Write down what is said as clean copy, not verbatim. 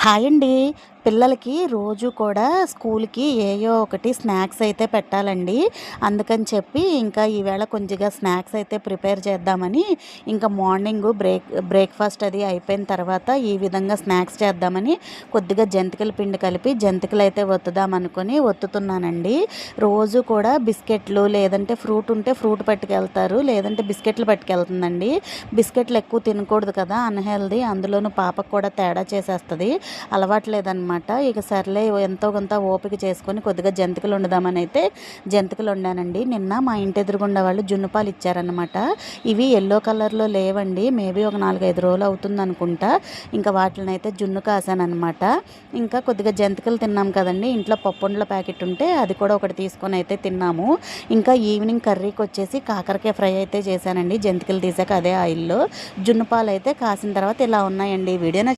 Hi అండి. పిల్లలకి రోజు కూడా స్కూల్‌కి ఏయో ఒకటి స్నాక్స్ అయితే పెట్టాలండి. అందుకని చెప్పి ఇంకా ఈవేళ కొద్దిగా స్నాక్స్ అయితే ప్రిపేర్ చేద్దామని ఇంకా మార్నింగు బ్రేక్‌ఫాస్ట్ అది అయిపోయిన తర్వాత ఈ విధంగా స్నాక్స్ చేద్దామని కొద్దిగా జంతికల పిండి కలిపి జంతికలైతే ఒత్తుదామనుకొని ఒత్తుతున్నానండి. రోజు కూడా బిస్కెట్‌లు లేదంటే ఫ్రూట్ ఉంటే ఫ్రూట్ పట్టుకెళ్తారు. లేదంటే బిస్కెట్‌లు పట్టుకెళ్తుందండి. బిస్కెట్‌లు ఎక్కువ తినకూడదు కదా! అన్‌హెల్తీ. అందులోనూ పాపకు కూడా తేడా చేసేస్తది. అలవాట్లేదనమాట. ఇక సర్లే ఎంతో కొంత ఓపిక చేసుకొని కొద్దిగా జంతికలు వండుదామని అయితే జంతికలు వండానండి. నిన్న మా ఇంటి ఎదురుగుండా వాళ్ళు జున్ను పాలు ఇచ్చారనమాట. ఇవి యెల్లో కలర్‌లో లేవండి. మేబీ ఒక 4, 5 రోజులు అవుతుందనుకుంటా. ఇంకా వాటిలనైతే జున్ను కాసాననమాట. ఇంకా కొద్దిగా జంతికలు తిన్నాం కదండీ! ఇంట్లో పప్పుండల ప్యాకెట్ ఉంటే అది కూడా ఒకటి తీసుకొని అయితే తిన్నాము. ఇంకా ఈవినింగ్ కర్రీకొచ్చేసి కాకరకాయ ఫ్రై అయితే చేశానండి. జంతికలు తీసాక అదే ఆయిల్‌లో. జున్ను పాలైతే కాసిన తర్వాత ఇలా ఉన్నాయండి. వీడియో